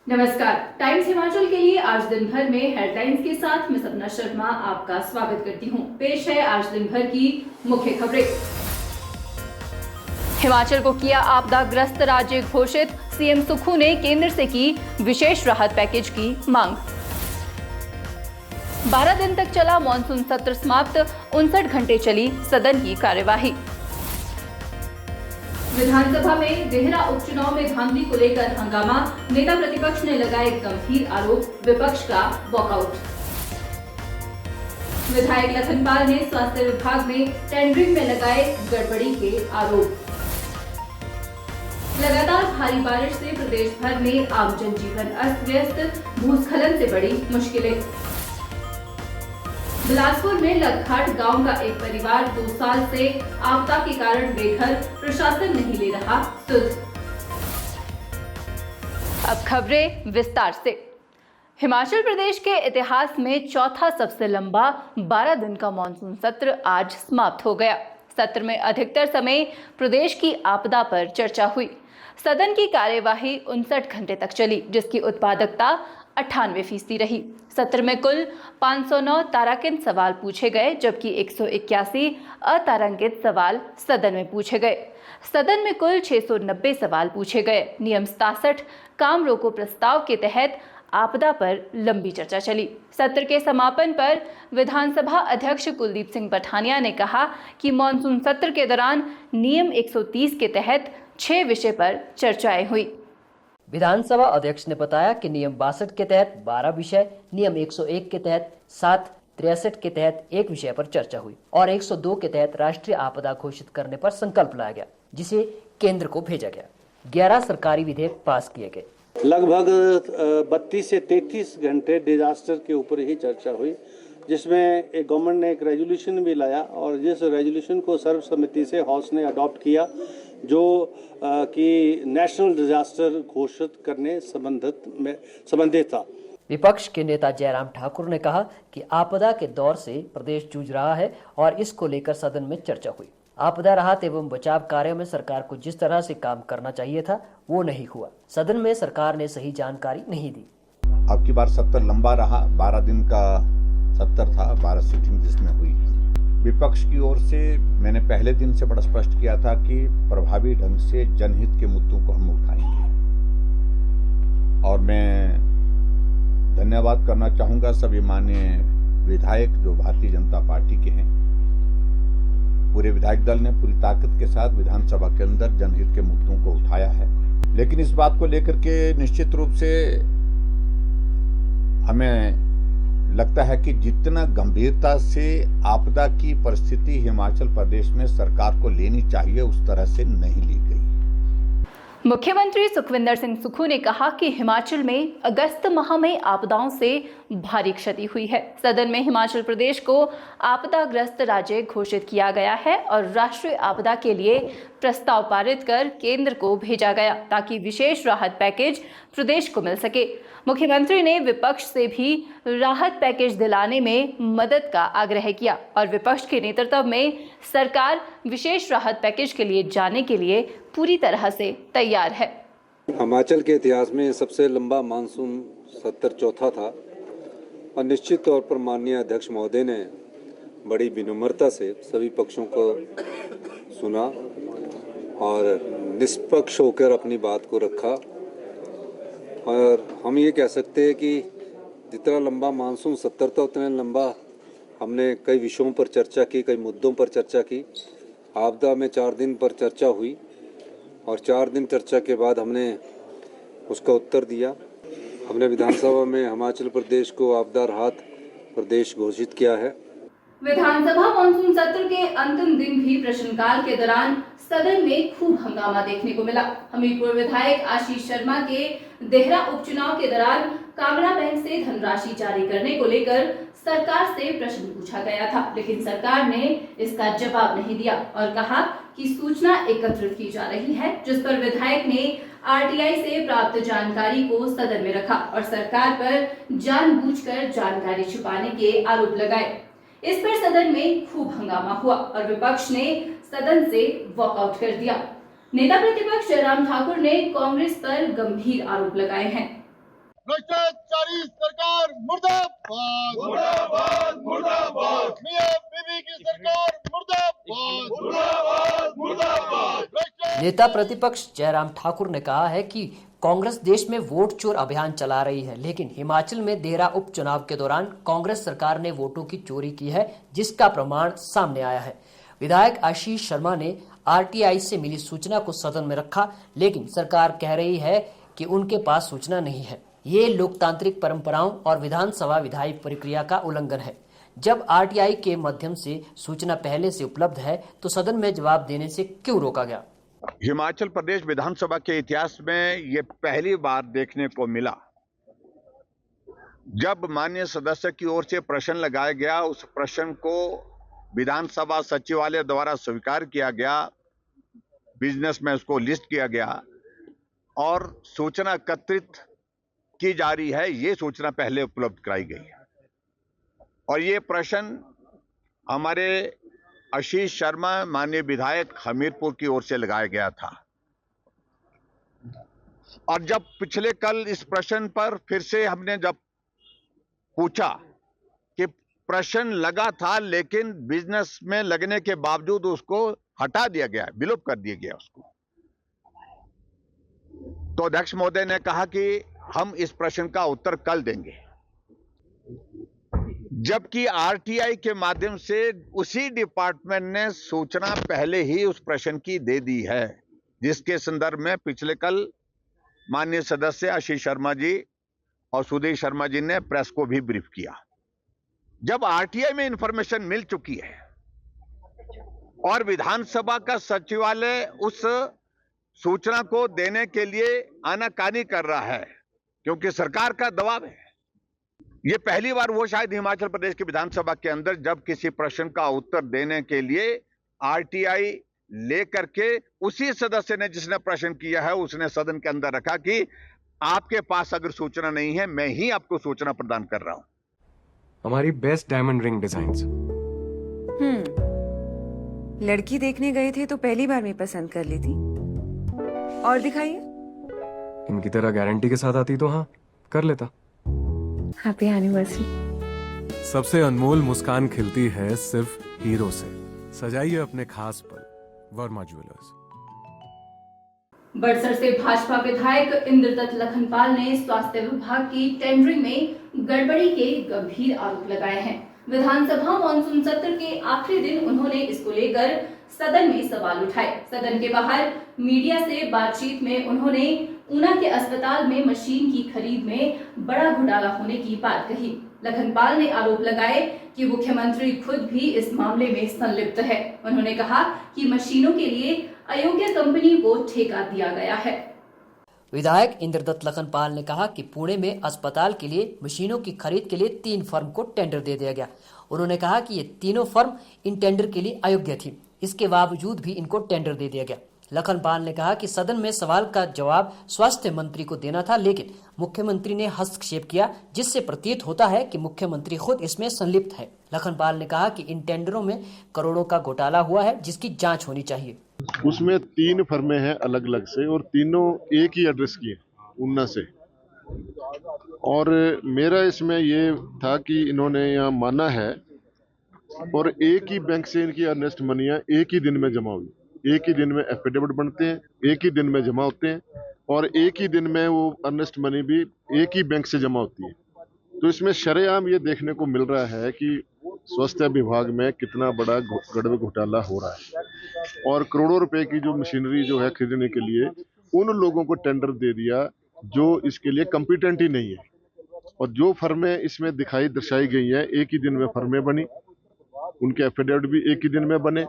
नमस्कार। टाइम्स हिमाचल के लिए आज दिन भर में हेडलाइंस के साथ मैं सपना शर्मा आपका स्वागत करती हूं। पेश है आज दिन भर की मुख्य खबरें। हिमाचल को किया आपदाग्रस्त राज्य घोषित, सीएम सुक्खू ने केंद्र से की विशेष राहत पैकेज की मांग। 12 दिन तक चला मॉनसून सत्र समाप्त, 59 घंटे चली सदन की कार्यवाही। विधानसभा में देहरा उपचुनाव में धांधली को लेकर हंगामा, नेता प्रतिपक्ष ने लगाए गंभीर आरोप, विपक्ष का वॉकआउट। विधायक लखनपाल ने स्वास्थ्य विभाग में टेंडरिंग में लगाए गड़बड़ी के आरोप। लगातार भारी बारिश से प्रदेश भर में आम जनजीवन अस्त व्यस्त, भूस्खलन से बड़ी मुश्किलें। बिलासपुर में लखघाट गांव का एक परिवार 2 साल से आपदा के कारण बेघर, प्रशासन नहीं ले रहा सुध। अब खबरें विस्तार से। हिमाचल प्रदेश के इतिहास में चौथा सबसे लंबा 12 दिन का मॉनसून सत्र आज समाप्त हो गया। सत्र में अधिकतर समय प्रदेश की आपदा पर चर्चा हुई। सदन की कार्यवाही 59 घंटे तक चली, जिसकी उत्पादकता 98% रही। सत्र में कुल 509 तारांकित सवाल पूछे गए, जबकि 181 अतारांकित सवाल सदन में पूछे गए। सदन में कुल 690 सवाल पूछे गए। नियम 67 काम रोको प्रस्ताव के तहत आपदा पर लंबी चर्चा चली। सत्र के समापन पर विधानसभा अध्यक्ष कुलदीप सिंह पठानिया ने कहा कि मॉनसून सत्र के दौरान नियम 130 के तहत 6 विषय पर चर्चाएं हुई। विधानसभा अध्यक्ष ने बताया कि नियम 62 के तहत 12 विषय, नियम 101 के तहत 7, 63 के तहत 1 विषय पर चर्चा हुई और 102 के तहत राष्ट्रीय आपदा घोषित करने पर संकल्प लाया गया, जिसे केंद्र को भेजा गया। 11 सरकारी विधेयक पास किए गए। लगभग 32 से 33 घंटे डिजास्टर के ऊपर ही चर्चा हुई, जिसमें एक गवर्नमेंट ने एक रेजोल्यूशन भी लाया और जिस रेजोल्यूशन को सर्वसम्मति से हाउस ने अडॉप्ट किया, जो कि नेशनल डिजास्टर घोषित करने संबंधित था। विपक्ष के नेता जयराम ठाकुर ने कहा कि आपदा के दौर से प्रदेश जूझ रहा है और इसको लेकर सदन में चर्चा हुई। आपदा राहत एवं बचाव कार्यों में सरकार को जिस तरह से काम करना चाहिए था, वो नहीं हुआ। सदन में सरकार ने सही जानकारी नहीं दी। अब की बार सत्र लंबा रहा, 12 दिन का सत्र था, 12 सीटिंग जिसमें हुई। विपक्ष की ओर से मैंने पहले दिन से बड़ा स्पष्ट किया था कि प्रभावी ढंग से जनहित के मुद्दों को हम उठाएंगे और मैं धन्यवाद करना चाहूंगा सभी माननीय विधायक जो भारतीय जनता पार्टी के हैं। पूरे विधायक दल ने पूरी ताकत के साथ विधानसभा के अंदर जनहित के मुद्दों को उठाया है, लेकिन इस बात को लेकर के निश्चित रूप से हमें लगता है कि जितना गंभीरता से आपदा की परिस्थिति हिमाचल प्रदेश में सरकार को लेनी चाहिए, उस तरह से नहीं ली गई। मुख्यमंत्री सुखविंदर सिंह सुक्खू ने कहा कि हिमाचल में अगस्त माह में आपदाओं से भारी क्षति हुई है। सदन में हिमाचल प्रदेश को आपदाग्रस्त राज्य घोषित किया गया है और राष्ट्रीय आपदा के लिए प्रस्ताव पारित कर केंद्र को भेजा गया, ताकि विशेष राहत पैकेज प्रदेश को मिल सके। मुख्यमंत्री ने विपक्ष से भी राहत पैकेज दिलाने में मदद का आग्रह किया और विपक्ष के नेतृत्व में सरकार विशेष राहत पैकेज के लिए जाने के लिए पूरी तरह से तैयार है। हिमाचल के इतिहास में सबसे लंबा मानसून सत्र चौथा था और निश्चित तौर पर माननीय अध्यक्ष महोदय ने बड़ी विनम्रता से सभी पक्षों को सुना और निष्पक्ष होकर अपनी बात को रखा। और हम ये कह सकते हैं कि जितना लंबा मानसून सत्र था, उतना लंबा हमने कई विषयों पर चर्चा की, कई मुद्दों पर चर्चा की। आपदा में 4 दिन पर चर्चा हुई और 4 दिन चर्चा के बाद हमने उसका उत्तर दिया। हमने विधानसभा में हिमाचल प्रदेश को आपदा राहत प्रदेश घोषित किया है। विधानसभा मानसून सत्र के अंतिम दिन भी प्रश्नकाल के दौरान सदन में खूब हंगामा देखने को मिला। हमीरपुर विधायक आशीष शर्मा के देहरा उपचुनाव के दौरान कांगड़ा बैंक से धनराशि जारी करने को लेकर सरकार से प्रश्न पूछा गया था, लेकिन सरकार ने इसका जवाब नहीं दिया और कहा कि सूचना एकत्रित की जा रही है, जिस पर विधायक ने आरटीआई से प्राप्त जानकारी को सदन में रखा और सरकार पर जानबूझकर जानकारी छुपाने के आरोप लगाए। इस पर सदन में खूब हंगामा हुआ और विपक्ष ने सदन से वॉकआउट कर दिया। नेता प्रतिपक्ष जयराम ठाकुर ने कांग्रेस पर गंभीर आरोप लगाए हैं। भ्रष्टाचारी सरकार मुर्दाबाद, मुर्दाबाद, मुर्दाबाद। मियां बीवी की सरकार मुर्दाबाद, मुर्दाबाद, मुर्दाबाद। नेता प्रतिपक्ष जयराम ठाकुर ने कहा है कि कांग्रेस देश में वोट चोर अभियान चला रही है, लेकिन हिमाचल में देहरा उपचुनाव के दौरान कांग्रेस सरकार ने वोटों की चोरी की है, जिसका प्रमाण सामने आया है। विधायक आशीष शर्मा ने आरटीआई से मिली सूचना को सदन में रखा, लेकिन सरकार कह रही है कि उनके पास सूचना नहीं है। ये लोकतांत्रिक परंपराओं और विधानसभा विधायी प्रक्रिया का उल्लंघन है। जब आरटीआई के माध्यम से सूचना पहले से उपलब्ध है तो सदन में जवाब देने से क्यों रोका गया? हिमाचल प्रदेश विधानसभा के इतिहास में ये पहली बार देखने को मिला जब माननीय सदस्य की ओर से प्रश्न लगाया गया, उस प्रश्न को विधानसभा सचिवालय द्वारा स्वीकार किया गया, बिजनेस में उसको लिस्ट किया गया और सूचना एकत्रित की जा रही है। ये सूचना पहले उपलब्ध कराई गई है और ये प्रश्न हमारे आशीष शर्मा माननीय विधायक हमीरपुर की ओर से लगाया गया था। और जब पिछले कल इस प्रश्न पर फिर से हमने जब पूछा कि प्रश्न लगा था लेकिन बिजनेस में लगने के बावजूद उसको हटा दिया गया, विलोप कर दिया गया उसको, तो अध्यक्ष महोदय ने कहा कि हम इस प्रश्न का उत्तर कल देंगे, जबकि आरटीआई के माध्यम से उसी डिपार्टमेंट ने सूचना पहले ही उस प्रश्न की दे दी है, जिसके संदर्भ में पिछले कल माननीय सदस्य आशीष शर्मा जी और सुधीर शर्मा जी ने प्रेस को भी ब्रीफ किया। जब आरटीआई में इंफॉर्मेशन मिल चुकी है और विधानसभा का सचिवालय उस सूचना को देने के लिए आनाकानी कर रहा है क्योंकि सरकार का दबाव है, ये पहली बार वो शायद हिमाचल प्रदेश की विधानसभा के अंदर जब किसी प्रश्न का उत्तर देने के लिए आरटीआई लेकर के उसी सदस्य ने जिसने प्रश्न किया है उसने सदन के अंदर रखा कि आपके पास अगर सूचना नहीं है मैं ही आपको सूचना प्रदान कर रहा हूं। हमारी बेस्ट डायमंड रिंग डिजाइन्स। लड़की देखने गए थे तो पहली बार में पसंद कर ली थी। और दिखाइए। इनकी तरह गारंटी के साथ आती तो हाँ कर लेता। Happy anniversary. सबसे अनमोल मुस्कान खिलती है सिर्फ हीरो से। सजाइए अपने खास पल, वर्मा ज्वेलर्स। बड़सर से भाजपा विधायक इंद्रदत्त लखनपाल ने स्वास्थ्य विभाग की टेंडरिंग में गड़बड़ी के गंभीर आरोप लगाए हैं। विधानसभा मॉनसून सत्र के आखिरी दिन उन्होंने इसको लेकर सदन में सवाल उठाए। सदन के बाहर मीडिया से बातचीत में उन्होंने ऊना के अस्पताल में मशीन की खरीद में बड़ा घोटाला होने की बात कही। लखनपाल ने आरोप लगाए कि मुख्यमंत्री खुद भी इस मामले में संलिप्त है। उन्होंने कहा कि मशीनों के लिए अयोग्य कंपनी को ठेका दिया गया है। विधायक इंद्रदत्त लखनपाल ने कहा कि पुणे में अस्पताल के लिए मशीनों की खरीद के लिए 3 फर्म को टेंडर दे दिया गया। उन्होंने कहा कि ये तीनों फर्म इन टेंडर के लिए अयोग्य थी, इसके बावजूद भी इनको टेंडर दे दिया गया। लखनपाल ने कहा कि सदन में सवाल का जवाब स्वास्थ्य मंत्री को देना था, लेकिन मुख्यमंत्री ने हस्तक्षेप किया, जिससे प्रतीत होता है कि मुख्यमंत्री खुद इसमें संलिप्त है। लखनपाल ने कहा कि इन टेंडरों में करोड़ों का घोटाला हुआ है, जिसकी जांच होनी चाहिए। उसमें 3 फर्में हैं अलग अलग से और तीनों एक ही एड्रेस की है, ऊना से। और मेरा इसमें ये था कि इन्होंने यहाँ माना है और एक ही बैंक से इनकी अर्नेस्ट मनियाँ एक ही दिन में जमा हुई, एक ही दिन में एफिडेविट बनते हैं, एक ही दिन में जमा होते हैं और एक ही दिन में वो अर्नेस्ट मनी भी एक ही बैंक से जमा होती है। तो इसमें शरेआम ये देखने को मिल रहा है कि स्वास्थ्य विभाग में कितना बड़ा गड़बड़ घोटाला हो रहा है और करोड़ों रुपए की जो मशीनरी जो है खरीदने के लिए उन लोगों को टेंडर दे दिया जो इसके लिए कॉम्पिटेंट ही नहीं है। और जो फर्में इसमें दर्शाई गई हैं, एक ही दिन में फर्में बनी, उनके एफिडेविट भी एक ही दिन में बने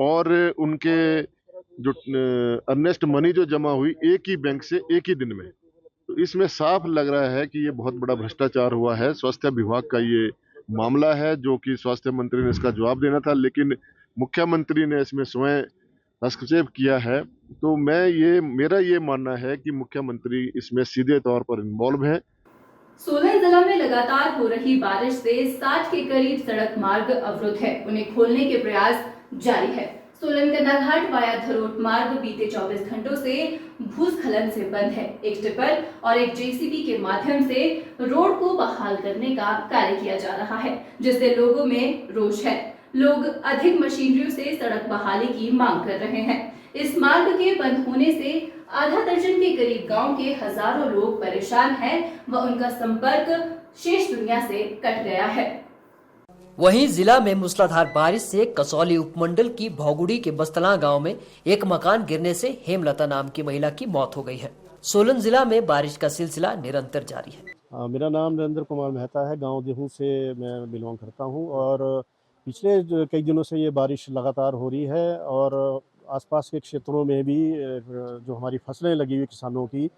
और उनके जो अर्नेस्ट मनी जो जमा हुई एक ही बैंक से एक ही दिन में। तो इसमें साफ लग रहा है कि ये बहुत बड़ा भ्रष्टाचार हुआ है। स्वास्थ्य विभाग का ये मामला है जो कि स्वास्थ्य मंत्री ने इसका जवाब देना था, लेकिन मुख्यमंत्री ने इसमें स्वयं हस्तक्षेप किया है। तो मेरा ये मानना है कि मुख्यमंत्री इसमें सीधे तौर पर इन्वॉल्व है। सोलन जिला में लगातार हो रही बारिश से 60 के करीब सड़क मार्ग अवरुद्ध है, उन्हें खोलने के प्रयास जारी है। सोलन कन्नाघाट वाया धरोट मार्ग बीते 24 घंटों से भूस्खलन से बंद है। एक टिपर और एक जेसीबी के माध्यम से रोड को बहाल करने का कार्य किया जा रहा है, जिससे लोगों में रोष है। लोग अधिक मशीनरियों से सड़क बहाली की मांग कर रहे हैं। इस मार्ग के बंद होने से आधा दर्जन के करीब गांव के हजारों लोग परेशान हैं व उनका संपर्क शेष दुनिया से कट गया है। वहीं जिला में मूसलाधार बारिश से कसौली उपमंडल की भौगुड़ी के बस्तला गांव में एक मकान गिरने से हेमलता नाम की महिला की मौत हो गई है। सोलन जिला में बारिश का सिलसिला निरंतर जारी है। मेरा नाम नरेंद्र कुमार मेहता है। गांव देहू से मैं बिलोंग करता हूं और पिछले कई दिनों से ये बारिश लगातार हो रही है और आसपास के क्षेत्रों में भी जो हमारी फसलें लगी हुई किसानों की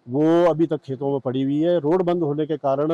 वो अभी तक खेतों में पड़ी हुई है। रोड बंद होने के कारण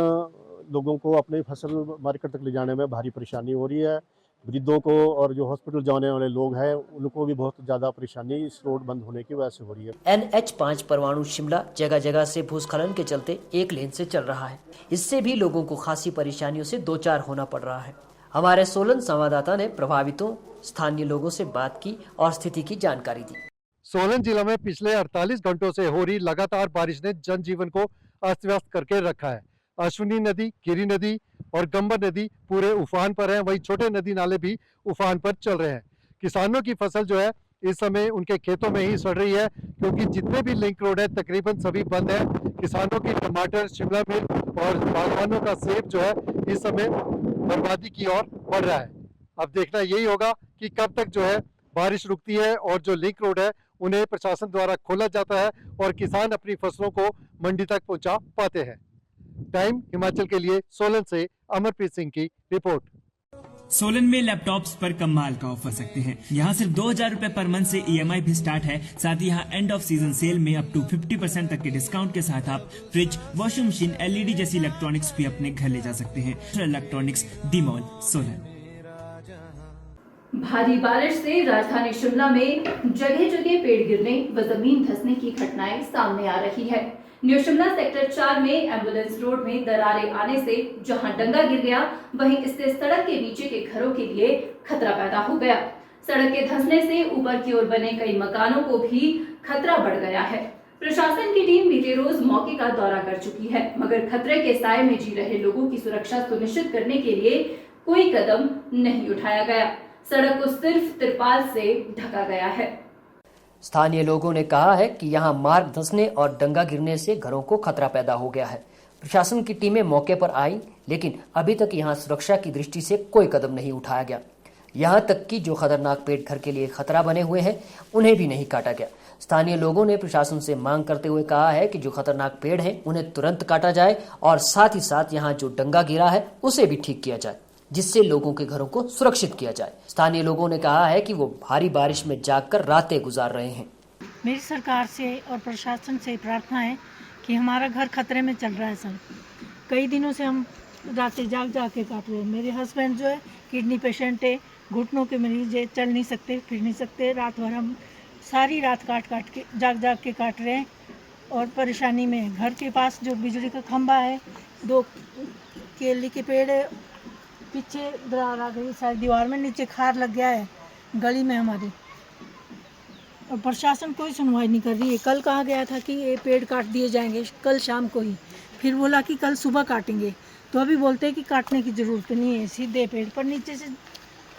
लोगों को अपनी फसल मार्केट तक ले जाने में भारी परेशानी हो रही है। वृद्धों को और जो हॉस्पिटल जाने वाले लोग हैं उनको भी बहुत ज़्यादा परेशानी इस रोड बंद होने की वजह से हो रही है। NH5 परवाणु शिमला जगह जगह से भूस्खलन के चलते एक लेन से चल रहा है। इससे भी लोगों को खासी परेशानियों से दो चार होना पड़ रहा है। हमारे सोलन संवाददाता ने प्रभावितों स्थानीय लोगों से बात की और स्थिति की जानकारी दी। सोलन जिला में पिछले 48 घंटों से हो रही लगातार बारिश ने जनजीवन को अस्त व्यस्त करके रखा है। अश्विनी नदी, गिरी नदी और गंबर नदी पूरे उफान पर हैं, वहीं छोटे नदी नाले भी उफान पर चल रहे हैं। किसानों की फसल जो है इस समय उनके खेतों में ही सड़ रही है, क्योंकि जितने भी लिंक रोड है तकरीबन सभी बंद है। किसानों की टमाटर, शिमला मिर्च और बागवानों का सेब जो है इस समय बर्बादी की ओर बढ़ रहा है। अब देखना यही होगा कि कब तक जो है बारिश रुकती है और जो लिंक रोड है उन्हें प्रशासन द्वारा खोला जाता है और किसान अपनी फसलों को मंडी तक पहुंचा पाते हैं। टाइम हिमाचल के लिए सोलन से अमरप्रीत सिंह की रिपोर्ट। सोलन में लैपटॉप्स पर कमाल का ऑफर सकते हैं। यहाँ सिर्फ 2000 रुपए पर मंथ से EMI भी स्टार्ट है। साथ ही यहाँ एंड ऑफ सीजन सेल में अप टू 50% तक के डिस्काउंट के साथ आप फ्रिज, वॉशिंग मशीन, LED जैसी इलेक्ट्रॉनिक्स भी अपने घर ले जा सकते हैं। Electronics D mall Solan. भारी बारिश से राजधानी शिमला में जगह जगह पेड़ गिरने व जमीन धंसने की घटनाएं सामने आ रही है। न्यू शिमला सेक्टर 4 में एम्बुलेंस रोड में दरारें आने से जहां डंगा गिर गया, वहीं इससे सड़क के नीचे के घरों के लिए खतरा पैदा हो गया। सड़क के धंसने से ऊपर की ओर बने कई मकानों को भी खतरा बढ़ गया है। प्रशासन की टीम बीते रोज मौके का दौरा कर चुकी है, मगर खतरे के साए में जी रहे लोगों की सुरक्षा सुनिश्चित करने के लिए कोई कदम नहीं उठाया गया। सड़क को सिर्फ तिरपाल से ढका गया है। स्थानीय लोगों ने कहा है कि यहां मार्ग धंसने और डंगा गिरने से घरों को खतरा पैदा हो गया है। प्रशासन की टीमें मौके पर आई, लेकिन अभी तक यहां सुरक्षा की दृष्टि से कोई कदम नहीं उठाया गया। यहां तक कि जो खतरनाक पेड़ घर के लिए खतरा बने हुए हैं उन्हें भी नहीं काटा गया। स्थानीय लोगों ने प्रशासन से मांग करते हुए कहा है कि जो खतरनाक पेड़ हैं उन्हें तुरंत काटा जाए और साथ ही साथ यहाँ जो डंगा गिरा है उसे भी ठीक किया जाए, जिससे लोगों के घरों को सुरक्षित किया जाए। स्थानीय लोगों ने कहा है कि वो भारी बारिश में जागकर रातें गुजार रहे हैं। मेरी सरकार से और प्रशासन से प्रार्थना है कि हमारा घर खतरे में चल रहा है सर। कई दिनों से हम रातें जाग के काट रहे हैं। मेरे हस्बैंड जो है किडनी पेशेंट है, घुटनों के मरीज है, चल नहीं सकते, फिर नहीं सकते। रात भर हम सारी रात काट के जाग के काट रहे हैं और परेशानी में। घर के पास जो बिजली का खंभा है, 2 केले के पेड़ है, पीछे दरार आ गई, सारी दीवार में नीचे खार लग गया है गली में हमारी, और प्रशासन कोई सुनवाई नहीं कर रही है। कल कहा गया था कि ये पेड़ काट दिए जाएंगे कल शाम को ही, फिर बोला कि कल सुबह काटेंगे, तो अभी बोलते हैं कि काटने की ज़रूरत नहीं है। सीधे पेड़ पर नीचे से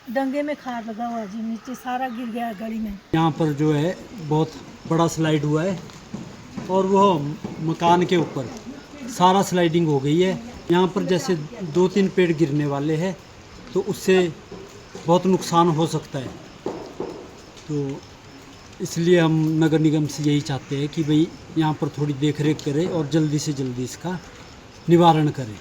डंगे में खार लगा हुआ जी, नीचे सारा गिर गया है गली में। यहाँ पर जो है बहुत बड़ा स्लाइड हुआ है और वो मकान के ऊपर सारा स्लाइडिंग हो गई है। यहाँ पर जैसे 2-3 पेड़ गिरने वाले हैं तो उससे बहुत नुकसान हो सकता है, तो इसलिए हम नगर निगम से यही चाहते हैं कि भाई यहाँ पर थोड़ी देखरेख करें और जल्दी से जल्दी इसका निवारण करें।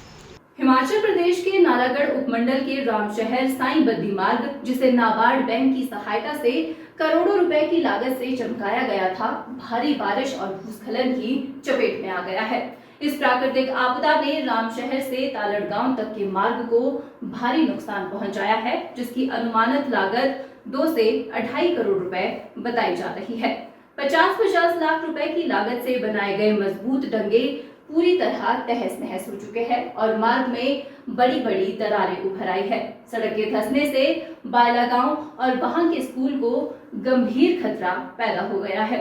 हिमाचल प्रदेश के नालागढ़ उपमंडल के रामशहर साईं बद्दी मार्ग, जिसे नाबार्ड बैंक की सहायता से करोड़ों रुपए की लागत से चमकाया गया था, भारी बारिश और भूस्खलन की चपेट में आ गया है। इस प्राकृतिक आपदा ने रामशहर से तालड़ गांव तक के मार्ग को भारी नुकसान पहुंचाया है, जिसकी अनुमानित लागत 2 से 2.5 करोड़ रुपए बताई जा रही है। 50-50 लाख रुपए की लागत से बनाए गए मजबूत डंगे पूरी तरह तहस नहस हो चुके हैं और मार्ग में बड़ी बड़ी दरारें उभर आई है। सड़क के धंसने से बायला गांव और वहां के स्कूल को गंभीर खतरा पैदा हो गया है।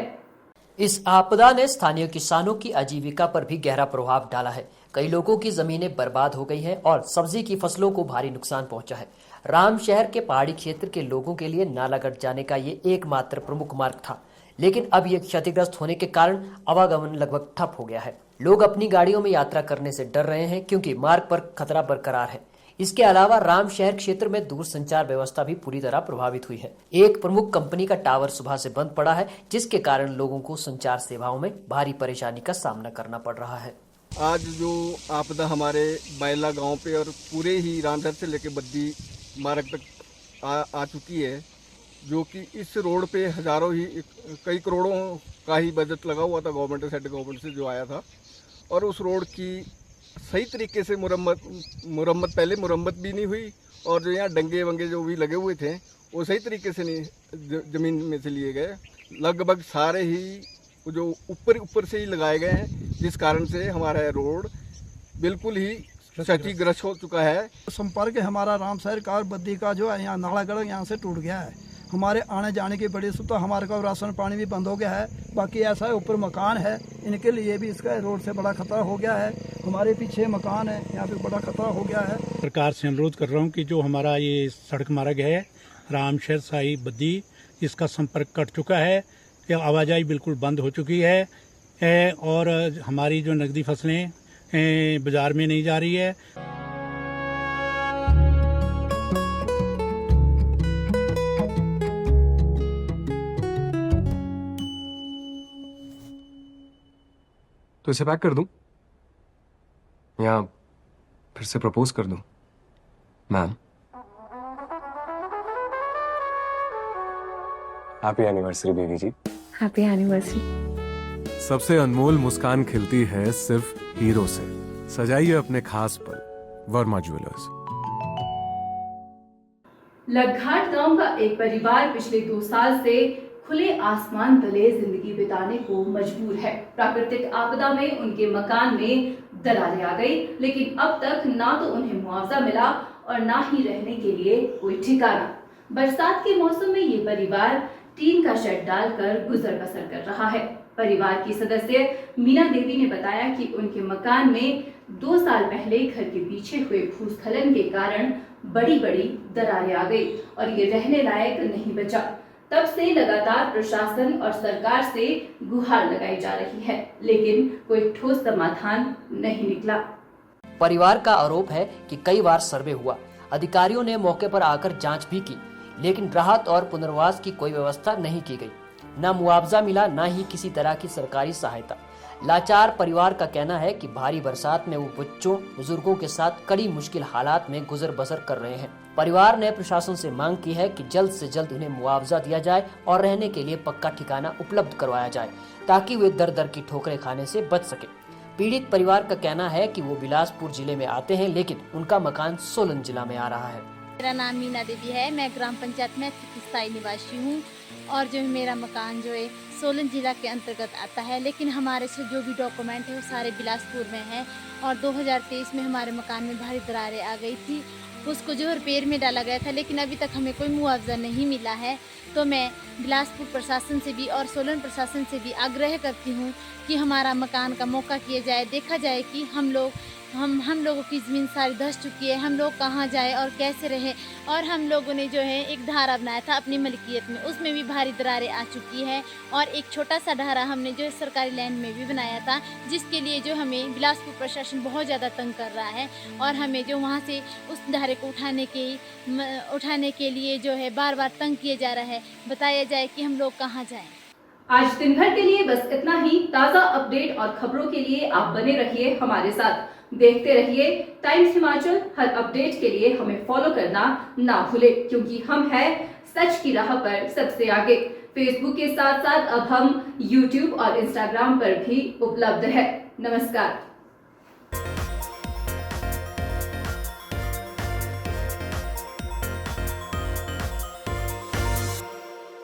इस आपदा ने स्थानीय किसानों की आजीविका पर भी गहरा प्रभाव डाला है। कई लोगों की जमीनें बर्बाद हो गई हैं और सब्जी की फसलों को भारी नुकसान पहुंचा है। राम शहर के पहाड़ी क्षेत्र के लोगों के लिए नालागढ़ जाने का ये एकमात्र प्रमुख मार्ग था, लेकिन अब ये क्षतिग्रस्त होने के कारण आवागमन लगभग ठप हो गया है। लोग अपनी गाड़ियों में यात्रा करने से डर रहे हैं क्योंकि मार्ग पर खतरा बरकरार है। इसके अलावा राम शहर क्षेत्र में दूर संचार व्यवस्था भी पूरी तरह प्रभावित हुई है। एक प्रमुख कंपनी का टावर सुबह से बंद पड़ा है, जिसके कारण लोगों को संचार सेवाओं में भारी परेशानी का सामना करना पड़ रहा है। आज जो आपदा हमारे बायला गांव पे और पूरे ही रामशहर से लेकर बद्दी मार्ग तक आ चुकी है, जो कि इस रोड पे हजारों ही कई करोड़ों का ही बजट लगा हुआ था गवर्नमेंट सेंट्रल गवर्नमेंट से जो आया था, और उस रोड की सही तरीके से मुरम्मत भी नहीं हुई, और जो यहाँ डंगे वंगे जो भी लगे हुए थे वो सही तरीके से नहीं ज़मीन में से लिए गए। लगभग सारे ही जो ऊपर से ही लगाए गए हैं, जिस कारण से हमारा रोड बिल्कुल ही क्षतिग्रस्त हो चुका है। संपर्क हमारा रामशहर का और बद्दी का जो है यहाँ नालागढ़ यहाँ से टूट गया है। हमारे आने जाने की बड़ी सुविधा, हमारे का राशन पानी भी बंद हो गया है। बाकी ऐसा है ऊपर मकान है, इनके लिए भी इसका रोड से बड़ा खतरा हो गया है। हमारे पीछे मकान है, यहाँ पे बड़ा खतरा हो गया है। सरकार से अनुरोध कर रहा हूँ कि जो हमारा ये सड़क मार्ग है रामशहर साई बद्दी, इसका संपर्क कट चुका है, आवाजाही बिल्कुल बंद हो चुकी है और हमारी जो नकदी फसलें बाजार में नहीं जा रही है। तो इसे पैक कर दूं या फिर से प्रपोज कर दूं? Ma'am, happy anniversary baby ji. Happy anniversary. सबसे अनमोल मुस्कान खिलती है सिर्फ हीरो से। सजाइए अपने खास पल, वर्मा ज्वेलर्स। लगघाट गांव का एक परिवार पिछले 2 साल से खुले आसमान तले जिंदगी बिताने को मजबूर है। प्राकृतिक आपदा में उनके मकान में दरारें आ गई, लेकिन अब तक ना तो उन्हें मुआवजा मिला और ना ही रहने के लिए कोई ठिकाना। बरसात के मौसम में ये परिवार टीन का शेड डालकर गुजर बसर कर रहा है। परिवार की सदस्य मीना देवी ने बताया कि उनके मकान में 2 साल पहले घर के पीछे हुए भूस्खलन के कारण बड़ी बड़ी दरारें आ गई और ये रहने लायक नहीं बचा। तब से लगातार प्रशासन और सरकार से गुहार लगाई जा रही है, लेकिन कोई ठोस समाधान नहीं निकला। परिवार का आरोप है कि कई बार सर्वे हुआ, अधिकारियों ने मौके पर आकर जांच भी की, लेकिन राहत और पुनर्वास की कोई व्यवस्था नहीं की गई। न मुआवजा मिला, न ही किसी तरह की सरकारी सहायता। लाचार परिवार का कहना है कि भारी बरसात में वो बच्चों, बुजुर्गों के साथ कड़ी मुश्किल हालात में गुजर बसर कर रहे हैं। परिवार ने प्रशासन से मांग की है कि जल्द से जल्द उन्हें मुआवजा दिया जाए और रहने के लिए पक्का ठिकाना उपलब्ध करवाया जाए, ताकि वे दर दर की ठोकरें खाने से बच सके। पीड़ित परिवार का कहना है कि वो बिलासपुर जिले में आते हैं, लेकिन उनका मकान सोलन जिला में आ रहा है। मेरा नाम मीना देवी है, मैं ग्राम पंचायत में स्थायी निवासी हूँ और जो मेरा मकान जो है सोलन जिला के अंतर्गत आता है, लेकिन हमारे से जो भी डॉक्यूमेंट है वो सारे बिलासपुर में है और 2023 में हमारे मकान में भारी दरारें आ गई थी। उसको जो रिपेयर में डाला गया था, लेकिन अभी तक हमें कोई मुआवजा नहीं मिला है। तो मैं बिलासपुर प्रशासन से भी और सोलन प्रशासन से भी आग्रह करती हूँ कि हमारा मकान का मौका किया जाए, देखा जाए कि हम लोगों की ज़मीन सारी धंस चुकी है, हम लोग कहाँ जाए और कैसे रहे। और हम लोगों ने जो है एक ढारा बनाया था अपनी मलकियत में, उसमें भी भारी दरारें आ चुकी है और एक छोटा सा ढारा हमने जो सरकारी लैंड में भी बनाया था, जिसके लिए जो हमें बिलासपुर प्रशासन बहुत ज़्यादा तंग कर रहा है और हमें जो वहाँ से उस ढारे को उठाने के लिए जो है बार बार तंग किया जा रहा है। बताया जाए कि हम लोग कहाँ जाएँ। आज दिन भर के लिए बस इतना ही। ताज़ा अपडेट और खबरों के लिए आप बने रहिए हमारे साथ, देखते रहिए टाइम्स हिमाचल। हर अपडेट के लिए हमें फॉलो करना ना भूले, क्योंकि हम हैं सच की राह पर सबसे आगे। फेसबुक के साथ साथ अब हम यूट्यूब और इंस्टाग्राम पर भी उपलब्ध है। नमस्कार।